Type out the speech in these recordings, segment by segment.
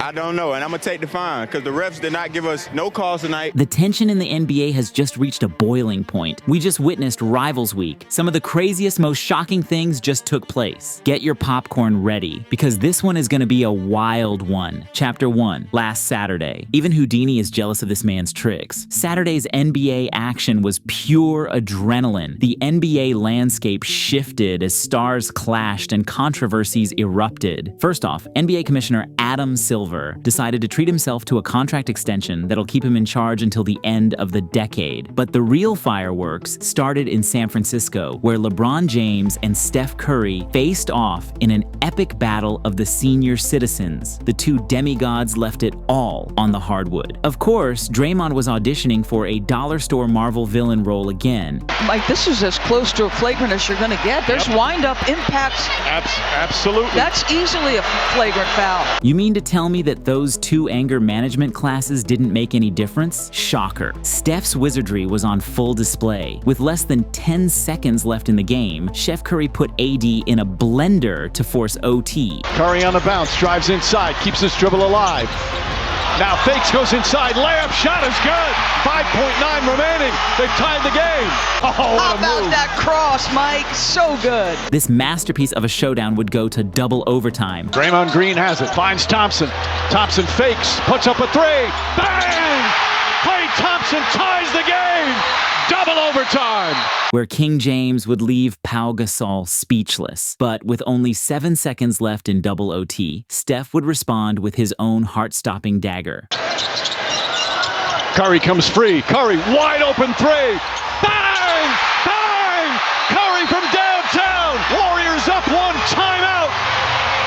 I don't know, and I'm going to take the fine because the refs did not give us no calls tonight. The tension in the NBA has just reached a boiling point. We just witnessed Rivals Week. Some of the craziest, most shocking things just took place. Get your popcorn ready, because this one is going to be a wild one. Chapter 1, last Saturday. Even Houdini is jealous of this man's tricks. Saturday's NBA action was pure adrenaline. The NBA landscape shifted as stars clashed and controversies erupted. First off, NBA Commissioner Adam Silver decided to treat himself to a contract extension that'll keep him in charge until the end of the decade. But the real fireworks started in San Francisco, where LeBron James and Steph Curry faced off in an epic battle of the senior citizens. The two demigods left it all on the hardwood. Of course, Draymond was auditioning for a dollar store Marvel villain role again. Mike, this is as close to a flagrant as you're going to get. There's wind-up impacts. Absolutely. That's easily a flagrant foul. You mean to tell me that those two anger management classes didn't make any difference? Shocker. Steph's wizardry was on full display. With less than 10 seconds left in the game, Chef Curry put AD in a blender to force OT. Curry on the bounce, drives inside, keeps his dribble alive. Now fakes, goes inside, layup, shot is good. 5.9 remaining. They've tied the game. Oh, How about that cross, Mike? So good. This masterpiece of a showdown would go to double overtime. Draymond Green has it, finds Thompson. Thompson fakes, puts up a three. Bang! Klay Thompson ties the game. Double overtime. Where King James would leave Pau Gasol speechless. But with only 7 seconds left in double OT, Steph would respond with his own heart-stopping dagger. Curry comes free. Curry, wide open three. Bang! Bang! Curry from downtown. Warriors up one, timeout.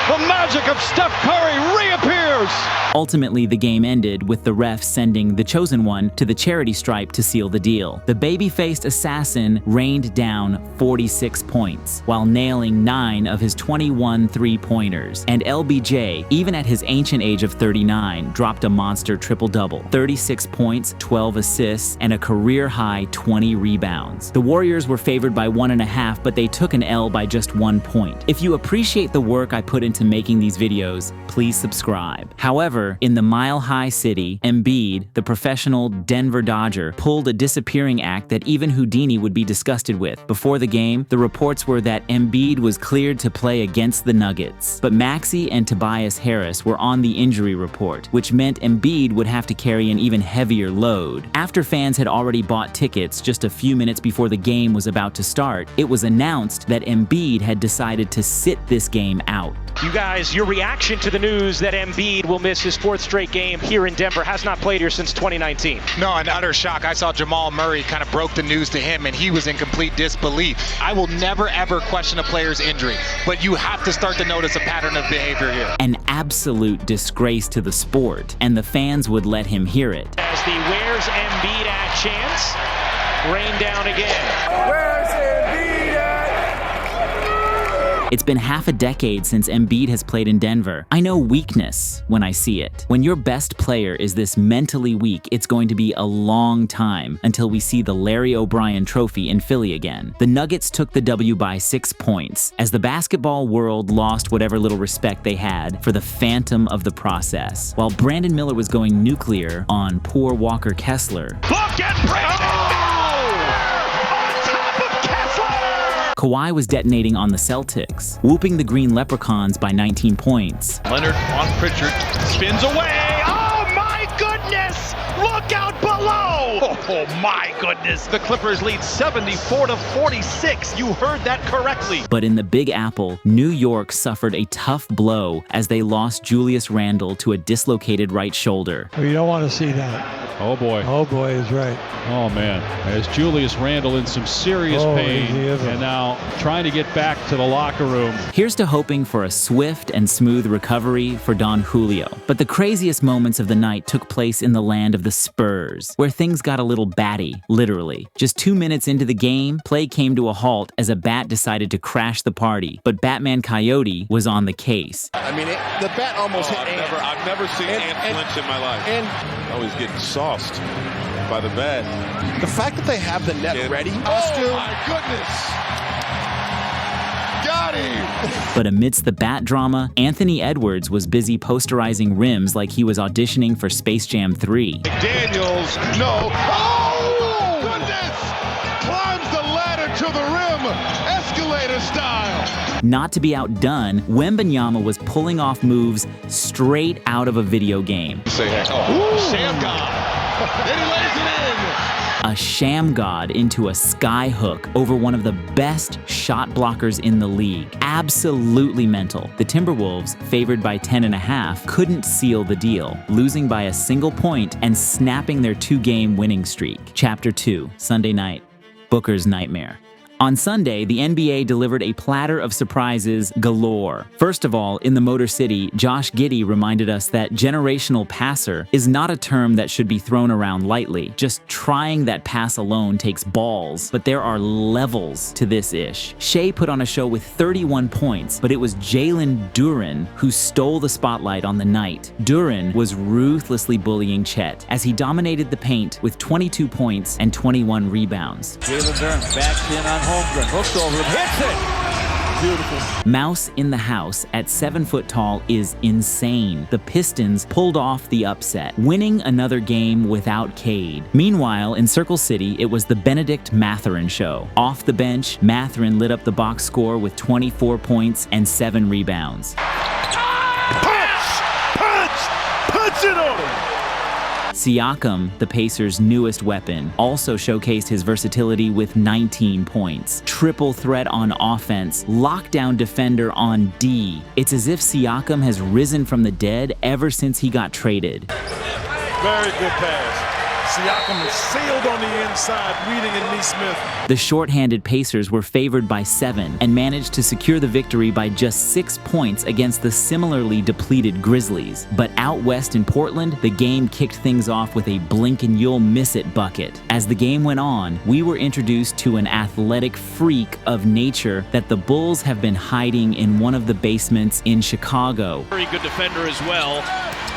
The magic of Steph Curry reappears. Ultimately, the game ended with the refs sending the chosen one to the charity stripe to seal the deal. The baby-faced assassin rained down 46 points, while nailing 9 of his 21 three-pointers. And LBJ, even at his ancient age of 39, dropped a monster triple-double. 36 points, 12 assists, and a career-high 20 rebounds. The Warriors were favored by 1.5, but they took an L by just 1 point. If you appreciate the work I put into making these videos, please subscribe. However, in the Mile High City, Embiid, the professional Denver Dodger, pulled a disappearing act that even Houdini would be disgusted with. Before the game, the reports were that Embiid was cleared to play against the Nuggets. But Maxey and Tobias Harris were on the injury report, which meant Embiid would have to carry an even heavier load. After fans had already bought tickets just a few minutes before the game was about to start, it was announced that Embiid had decided to sit this game out. You guys, your reaction to the news that Embiid will miss his 4th straight game here in Denver, has not played here since 2019. No, in utter shock. I saw Jamal Murray kind of broke the news to him, and he was in complete disbelief. I will never, ever question a player's injury, but you have to start to notice a pattern of behavior here. An absolute disgrace to the sport, and the fans would let him hear it. As the Where's Embiid at chants rain down again. Where's Embiid at? It's been half a decade since Embiid has played in Denver. I know weakness when I see it. When your best player is this mentally weak, it's going to be a long time until we see the Larry O'Brien trophy in Philly again. The Nuggets took the W by 6 points, as the basketball world lost whatever little respect they had for the phantom of the process, while Brandon Miller was going nuclear on poor Walker Kessler. Look at Brandon! Kawhi was detonating on the Celtics, whooping the Green Leprechauns by 19 points. Leonard on Pritchard, spins away. Oh my goodness! Look out below! Oh my goodness! The Clippers lead 74-46. You heard that correctly. But in the Big Apple, New York suffered a tough blow as they lost Julius Randle to a dislocated right shoulder. Well, you don't want to see that. Oh boy. Oh boy is right. Oh man. As Julius Randle in some serious pain, and now trying to get back to the locker room. Here's to hoping for a swift and smooth recovery for Don Julio. But the craziest moments of the night took place in the land of the Spurs, where things got a little batty, literally. Just 2 minutes into the game, play came to a halt as a bat decided to crash the party, but Batman Coyote was on the case. I mean, the bat almost hit Ant. I've never seen Ant flinch in my life. And always getting sauced by the bat. The fact that they have the net ready. Oh, my goodness. Got But amidst the bat drama, Anthony Edwards was busy posterizing rims like he was auditioning for Space Jam 3. Daniels, no. Oh, goodness! Climbs the ladder to the rim, escalator style. Not to be outdone, Wembanyama was pulling off moves straight out of a video game. Sham God. And he lays it in. A sham god into a sky hook over one of the best shot blockers in the league. Absolutely mental. The Timberwolves, favored by 10.5, couldn't seal the deal, losing by a single point and snapping their 2-game winning streak. Chapter 2, Sunday night. Booker's nightmare. On Sunday, the NBA delivered a platter of surprises galore. First of all, in the Motor City, Josh Giddey reminded us that generational passer is not a term that should be thrown around lightly. Just trying that pass alone takes balls, but there are levels to this ish. Shea put on a show with 31 points, but it was Jalen Duren who stole the spotlight on the night. Duren was ruthlessly bullying Chet as he dominated the paint with 22 points and 21 rebounds. Jalen Duren backs in on Holmgren, hooks over him, hits it! Beautiful. Mouse in the house at 7 foot tall is insane. The Pistons pulled off the upset, winning another game without Cade. Meanwhile, in Circle City, it was the Benedict Mathurin show. Off the bench, Mathurin lit up the box score with 24 points and 7 rebounds. Punch it on him! Siakam, the Pacers' newest weapon, also showcased his versatility with 19 points. Triple threat on offense, lockdown defender on D. It's as if Siakam has risen from the dead ever since he got traded. Very good pass. Siakam is sealed on the inside, reading in Nesmith. The short-handed Pacers were favored by 7 and managed to secure the victory by just 6 points against the similarly depleted Grizzlies. But out west in Portland, the game kicked things off with a blink-and-you'll-miss-it bucket. As the game went on, we were introduced to an athletic freak of nature that the Bulls have been hiding in one of the basements in Chicago. Very good defender as well.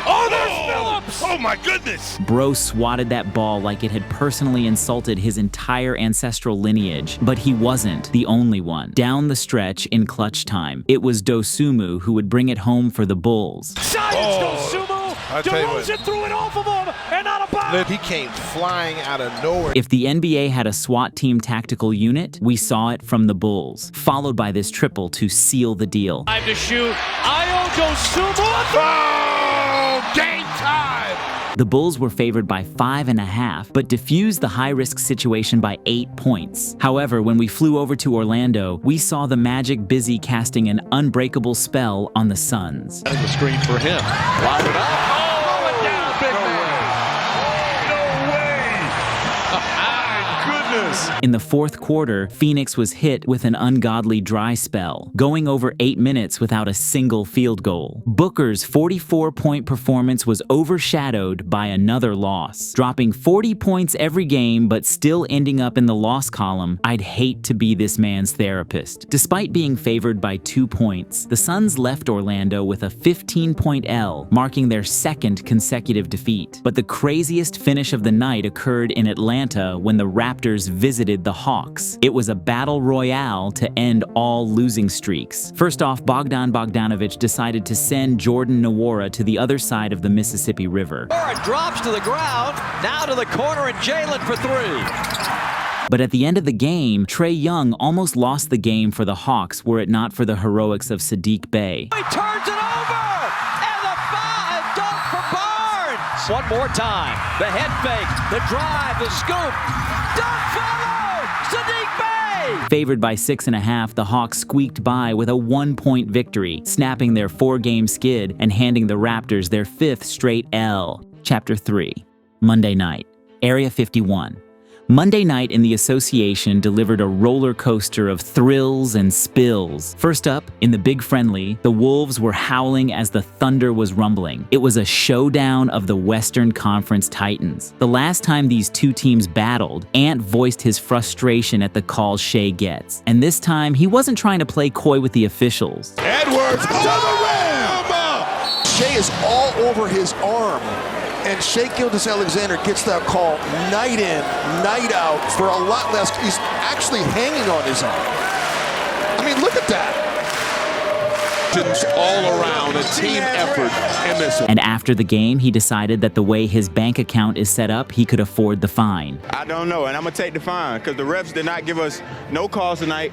Oh, there's Phillips! Oh, my goodness! Bro swatted that ball like it had personally insulted his entire ancestral lineage, but he wasn't the only one. Down the stretch in clutch time, it was Dosunmu who would bring it home for the Bulls. Dosunmu! DeRozan threw it off of him and out of bounds! He came flying out of nowhere. If the NBA had a SWAT team tactical unit, we saw it from the Bulls, followed by this triple to seal the deal. Time to shoot. Ayo Dosunmu! Game time! The Bulls were favored by 5.5, but diffused the high-risk situation by 8 points. However, when we flew over to Orlando, we saw the Magic busy casting an unbreakable spell on the Suns. The screen for him. Light it up. Oh, it down, big man. No way. My goodness. In the fourth quarter, Phoenix was hit with an ungodly dry spell, going over 8 minutes without a single field goal. Booker's 44-point performance was overshadowed by another loss. Dropping 40 points every game but still ending up in the loss column, I'd hate to be this man's therapist. Despite being favored by 2 points, the Suns left Orlando with a 15-point L, marking their second consecutive defeat. But the craziest finish of the night occurred in Atlanta when the Raptors visited the Hawks. It was a battle royale to end all losing streaks. First off, Bogdan Bogdanović decided to send Jordan Nwora to the other side of the Mississippi River. It drops to the ground, now to the corner, and Jalen for 3. But at the end of the game, Trae Young almost lost the game for the Hawks were it not for the heroics of Sadiq Bey. He turns it over, and the foul dunk for Barnes. One more time, the head fake, the drive, the scoop, dunk follow, Sadiq Bey! Favored by 6.5, the Hawks squeaked by with a 1-point victory, snapping their 4-game skid and handing the Raptors their 5th straight L. Chapter 3. Monday night. Area 51. Monday night in the association delivered a roller coaster of thrills and spills. First up, in the Big Friendly, the Wolves were howling as the thunder was rumbling. It was a showdown of the Western Conference Titans. The last time these two teams battled, Ant voiced his frustration at the calls Shea gets. And this time, he wasn't trying to play coy with the officials. Edwards to the rim! Shea is all over his arm. And Shea Gilgeous-Alexander gets that call night in, night out for a lot less. He's actually hanging on his arm. I mean, look at that. Legends all around, a team effort in this one. And after the game, he decided that the way his bank account is set up, he could afford the fine. I don't know, and I'm going to take the fine because the refs did not give us no calls tonight.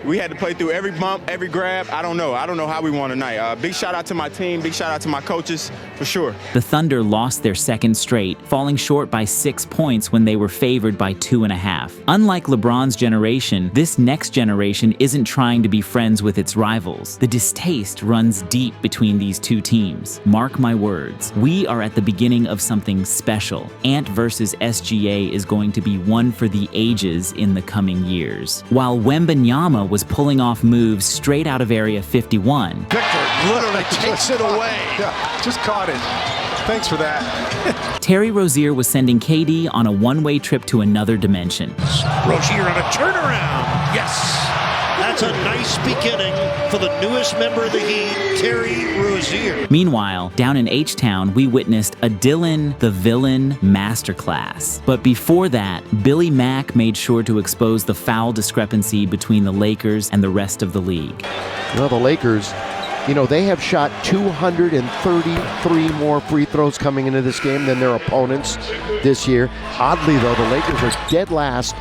We had to play through every bump, every grab. I don't know how we won tonight. Big shout out to my team. Big shout out to my coaches, for sure. The Thunder lost their second straight, falling short by 6 points when they were favored by 2.5. Unlike LeBron's generation, this next generation isn't trying to be friends with its rivals. The distaste runs deep between these two teams. Mark my words, we are at the beginning of something special. Ant versus SGA is going to be one for the ages in the coming years. While Wembanyama was pulling off moves straight out of Area 51. Victor literally takes it away. Yeah, just caught it. Thanks for that. Terry Rozier was sending KD on a one-way trip to another dimension. Rozier on a turnaround. Yes. That's a nice beginning for the newest member of the Heat, Terry Rozier. Meanwhile, down in H-Town, we witnessed a Dylan the Villain masterclass. But before that, Billy Mack made sure to expose the foul discrepancy between the Lakers and the rest of the league. Well, the Lakers, they have shot 233 more free throws coming into this game than their opponents this year. Oddly, though, the Lakers are dead last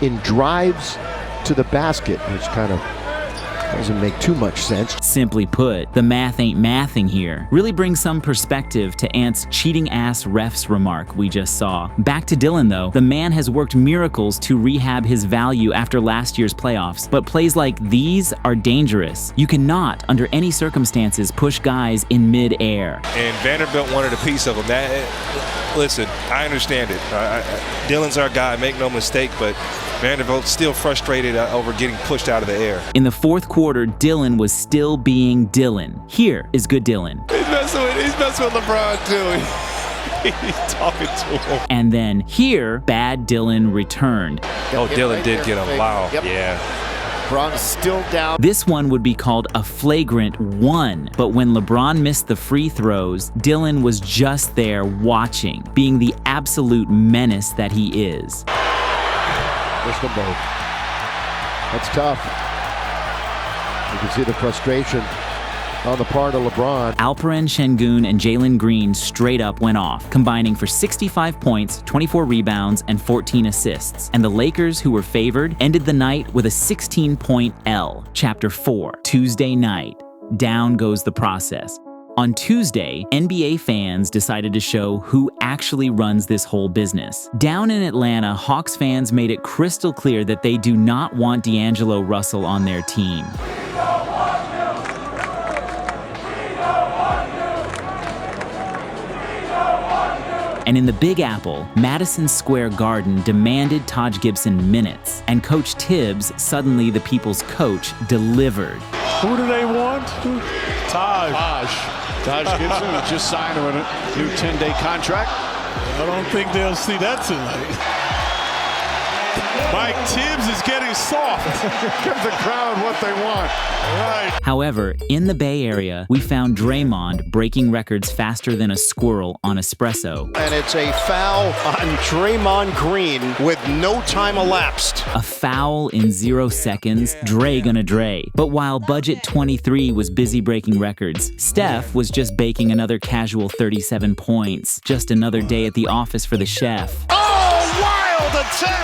in drives to the basket, which kind of doesn't make too much sense. Simply put, the math ain't mathing here. Really brings some perspective to Ant's cheating-ass refs remark we just saw. Back to Dylan, though. The man has worked miracles to rehab his value after last year's playoffs, but plays like these are dangerous. You cannot, under any circumstances, push guys in mid-air. And Vanderbilt wanted a piece of him. Listen, I understand it. Dylan's our guy, make no mistake, but Vanderbilt's still frustrated over getting pushed out of the air. In the fourth quarter, Dylan was still being Dylan. Here is good Dylan. He's messing with LeBron, too. He's talking to him. And then here, bad Dylan returned. Oh, Dylan did get him. Wow. Yep. Yeah. LeBron's still down. This one would be called a flagrant 1, but when LeBron missed the free throws, Dylan was just there watching, being the absolute menace that he is. Missed them both. That's tough. You can see the frustration on the part of LeBron. Alperen Şengün and Jalen Green straight up went off, combining for 65 points, 24 rebounds, and 14 assists. And the Lakers, who were favored, ended the night with a 16-point L. Chapter 4, Tuesday night. Down goes the process. On Tuesday, NBA fans decided to show who actually runs this whole business. Down in Atlanta, Hawks fans made it crystal clear that they do not want D'Angelo Russell on their team. And in the Big Apple, Madison Square Garden demanded Taj Gibson minutes, and Coach Tibbs, suddenly the people's coach, delivered. Who do they want? Taj Gibson who just signed a new 10-day contract. I don't think they'll see that tonight. Mike Tibbs is getting soft. Give the crowd what they want. Right. However, in the Bay Area, we found Draymond breaking records faster than a squirrel on espresso. And it's a foul on Draymond Green with no time elapsed. A foul in 0 seconds, Dre gonna Dre. But while Budget 23 was busy breaking records, Steph was just baking another casual 37 points. Just another day at the office for the chef. Oh, wild attempt!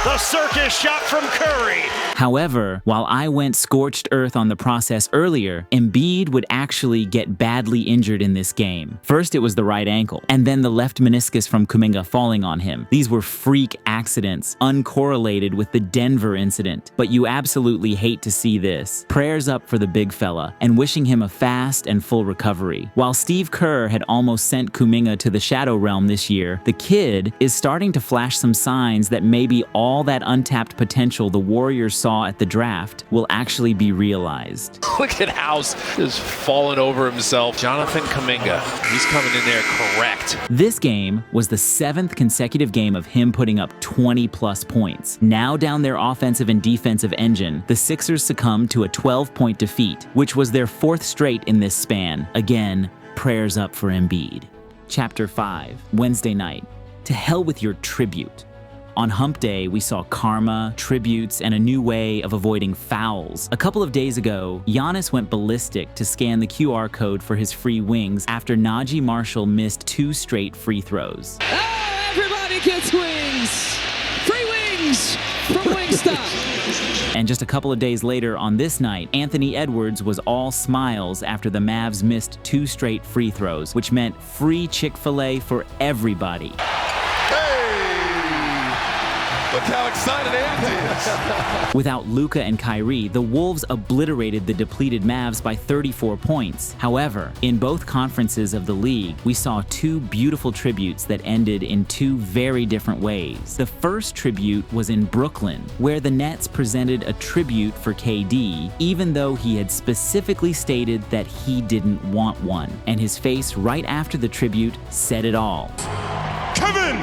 The circus shot from Curry. However, while I went scorched earth on the process earlier, Embiid would actually get badly injured in this game. First, it was the right ankle, and then the left meniscus from Kuminga falling on him. These were freak accidents, uncorrelated with the Denver incident. But you absolutely hate to see this. Prayers up for the big fella, and wishing him a fast and full recovery. While Steve Kerr had almost sent Kuminga to the Shadow Realm this year, the kid is starting to flash some signs that maybe all that untapped potential the Warriors saw at the draft will actually be realized. Look at House just falling over himself. Jonathan Kuminga, he's coming in there correct. This game was the 7th consecutive game of him putting up 20-plus points. Now down their offensive and defensive engine, the Sixers succumbed to a 12-point defeat, which was their 4th straight in this span. Again, prayers up for Embiid. Chapter 5, Wednesday night. To hell with your tribute. On hump day, we saw karma, tributes, and a new way of avoiding fouls. A couple of days ago, Giannis went ballistic to scan the QR code for his free wings after Najee Marshall missed 2 straight free throws. Oh, everybody gets wings! Free wings from Wingstop! And just a couple of days later on this night, Anthony Edwards was all smiles after the Mavs missed 2 straight free throws, which meant free Chick-fil-A for everybody. Look how excited Ant is. Without Luka and Kyrie, the Wolves obliterated the depleted Mavs by 34 points. However, in both conferences of the league, we saw 2 beautiful tributes that ended in 2 very different ways. The first tribute was in Brooklyn, where the Nets presented a tribute for KD, even though he had specifically stated that he didn't want one. And his face right after the tribute said it all. Kevin!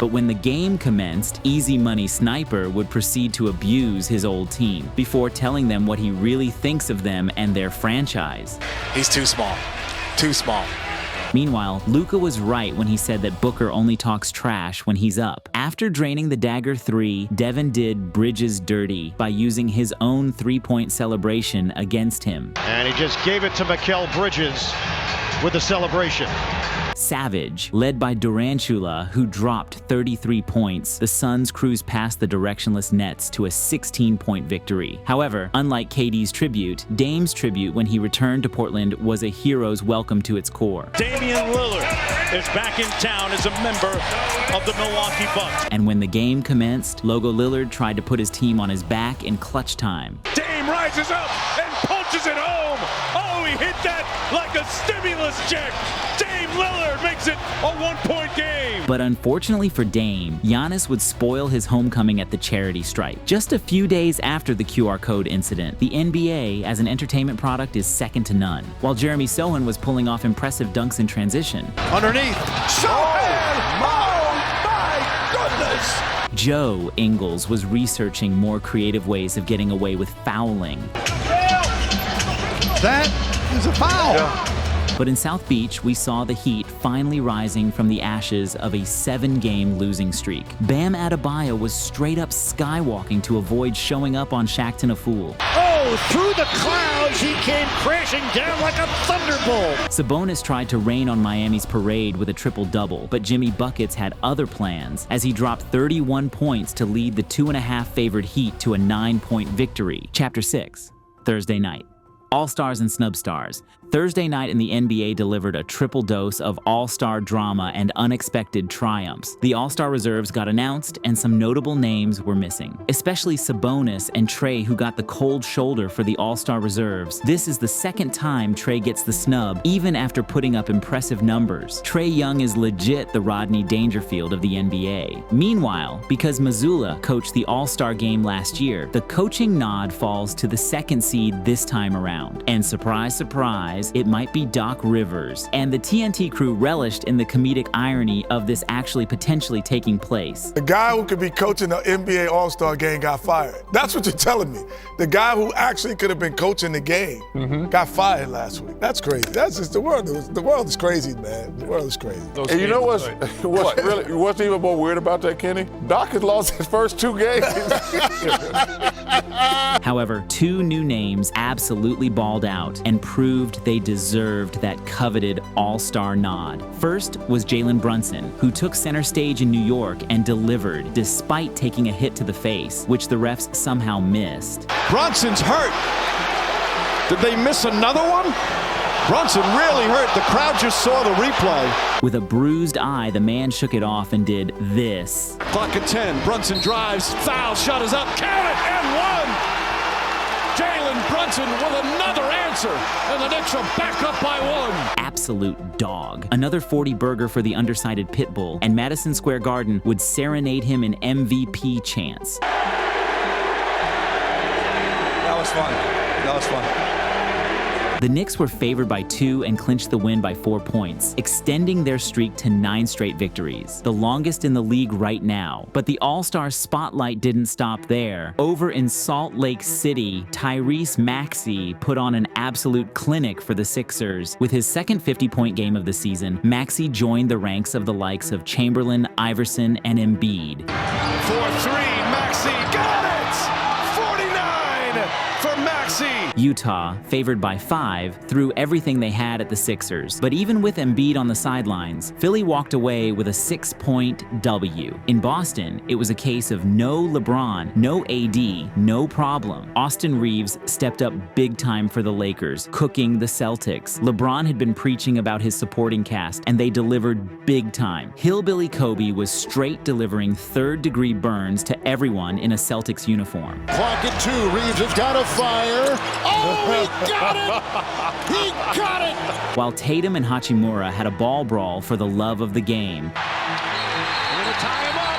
But when the game commenced, Easy Money Sniper would proceed to abuse his old team before telling them what he really thinks of them and their franchise. He's too small. Too small. Meanwhile, Luka was right when he said that Booker only talks trash when he's up. After draining the dagger 3, Devin did Bridges dirty by using his own 3-point celebration against him. And he just gave it to Mikal Bridges with the celebration. Savage, led by Durantula, who dropped 33 points, the Suns cruised past the directionless Nets to a 16-point victory. However, unlike KD's tribute, Dame's tribute when he returned to Portland was a hero's welcome to its core. Damian Lillard is back in town as a member of the Milwaukee Bucks. And when the game commenced, Logo Lillard tried to put his team on his back in clutch time. Dame rises up and punches it home. Oh, he hit that like a stimulus check. Dame Lillard makes it a 1-point game. But unfortunately for Dame, Giannis would spoil his homecoming at the charity stripe. Just a few days after the QR code incident, the NBA as an entertainment product is second to none. While Jeremy Sohan was pulling off impressive dunks in transition. Underneath. Sohan! Oh, my goodness! Joe Ingles was researching more creative ways of getting away with fouling. That is a foul. Yeah. But in South Beach, we saw the Heat finally rising from the ashes of a 7-game losing streak. Bam Adebayo was straight up skywalking to avoid showing up on Shaqtin' a Fool. Oh, through the clouds, he came crashing down like a thunderbolt. Sabonis tried to rain on Miami's parade with a triple-double, but Jimmy Buckets had other plans as he dropped 31 points to lead the 2.5 favored Heat to a 9-point victory. Chapter 6, Thursday night. All-Stars and Snub Stars. Thursday night in the NBA delivered a triple dose of all-star drama and unexpected triumphs. The all-star reserves got announced and some notable names were missing, especially Sabonis and Trae, who got the cold shoulder for the all-star reserves. This is the second time Trae gets the snub, even after putting up impressive numbers. Trae Young is legit the Rodney Dangerfield of the NBA. Meanwhile, because Missoula coached the all-star game last year, the coaching nod falls to the second seed this time around. And surprise, surprise, it might be Doc Rivers. And the TNT crew relished in the comedic irony of this actually potentially taking place. The guy who could be coaching the NBA All-Star game got fired. That's what you're telling me. The guy who actually could have been coaching the game got fired last week. That's crazy. That's just the world. The world is crazy, man. The world is crazy. And you know what's even more weird about that, Kenny? Doc has lost his first 2 games. However, 2 new names absolutely balled out and proved they deserved that coveted all-star nod. First was Jalen Brunson, who took center stage in New York and delivered despite taking a hit to the face, which the refs somehow missed. Brunson's hurt. Did they miss another one? Brunson really hurt. The crowd just saw the replay. With a bruised eye, the man shook it off and did this. Clock at 10. Brunson drives. Foul. Shot is up. Count it. And 1. Jalen Brunson with another answer. And the Knicks are back up by 1. Absolute dog. Another 40 burger for the undersided Pitbull, and Madison Square Garden would serenade him in MVP chants. That was fun. That was fun. The Knicks were favored by 2 and clinched the win by 4 points, extending their streak to 9 straight victories, the longest in the league right now. But the All-Star spotlight didn't stop there. Over in Salt Lake City, Tyrese Maxey put on an absolute clinic for the Sixers. With his second 50-point game of the season, Maxey joined the ranks of the likes of Chamberlain, Iverson, and Embiid. 4-3, Maxey got it! 49 for Maxey! Utah, favored by 5, threw everything they had at the Sixers. But even with Embiid on the sidelines, Philly walked away with a 6-point W. In Boston, it was a case of no LeBron, no AD, no problem. Austin Reeves stepped up big time for the Lakers, cooking the Celtics. LeBron had been preaching about his supporting cast, and they delivered big time. Hillbilly Kobe was straight delivering third-degree burns to everyone in a Celtics uniform. Clock at 2. Reeves has got a fire. Oh, he got it! He got it! While Tatum and Hachimura had a ball brawl for the love of the game. They're going to tie him up.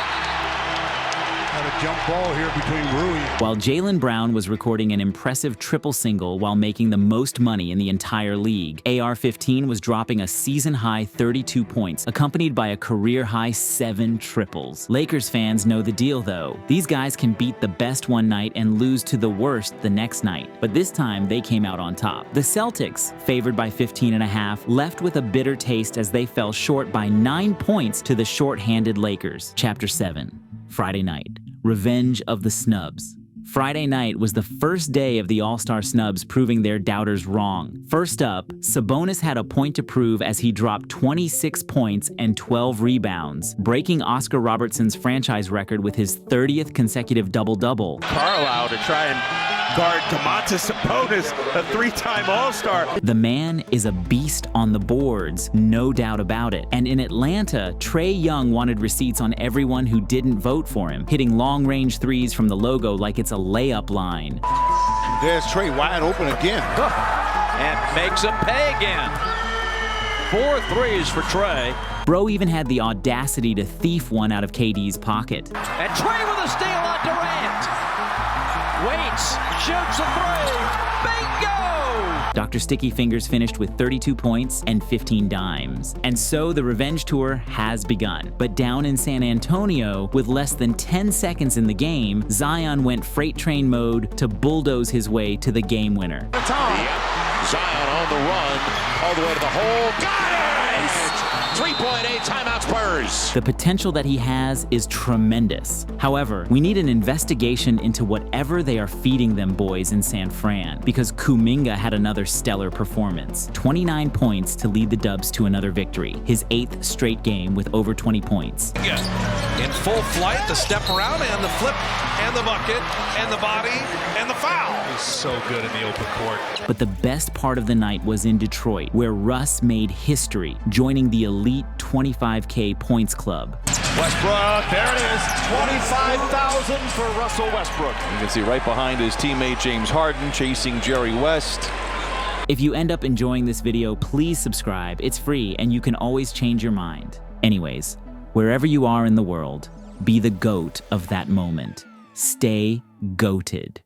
Got a jump ball here between Rui. While Jaylen Brown was recording an impressive triple single while making the most money in the entire league, AR-15 was dropping a season-high 32 points, accompanied by a career-high 7 triples. Lakers fans know the deal, though. These guys can beat the best one night and lose to the worst the next night. But this time, they came out on top. The Celtics, favored by 15.5, left with a bitter taste as they fell short by 9 points to the short-handed Lakers. Chapter 7. Friday night. Revenge of the Snubs. Friday night was the first day of the All-Star snubs proving their doubters wrong. First up, Sabonis had a point to prove as he dropped 26 points and 12 rebounds, breaking Oscar Robertson's franchise record with his 30th consecutive double-double. Carlisle to try and guard Domantas Sabonis, a 3-time All-Star. The man is a beast on the boards, no doubt about it. And in Atlanta, Trae Young wanted receipts on everyone who didn't vote for him, hitting long-range threes from the logo like it's a layup line. There's Trae wide open again. And makes him pay again. 4 threes for Trae. Bro even had the audacity to thief one out of KD's pocket. And Trae with a steal on Durant. Waits, shoots a 3. Bingo! Dr. Sticky Fingers finished with 32 points and 15 dimes. And so the revenge tour has begun. But down in San Antonio, with less than 10 seconds in the game, Zion went freight train mode to bulldoze his way to the game winner. Zion on the run, all the way to the hole. Got it! 3.8 timeout Spurs. The potential that he has is tremendous. However, we need an investigation into whatever they are feeding them boys in San Fran, because Kuminga had another stellar performance. 29 points to lead the Dubs to another victory, his 8th straight game with over 20 points. In full flight, the step around and the flip and the bucket and the body and the foul. He's so good in the open court. But the best part of the night was in Detroit, where Russ made history, joining the elite 25K points club. Westbrook, there it is. 25,000 for Russell Westbrook. You can see right behind his teammate James Harden chasing Jerry West. If you end up enjoying this video, please subscribe. It's free and you can always change your mind. Anyways, wherever you are in the world, be the GOAT of that moment. Stay GOATed.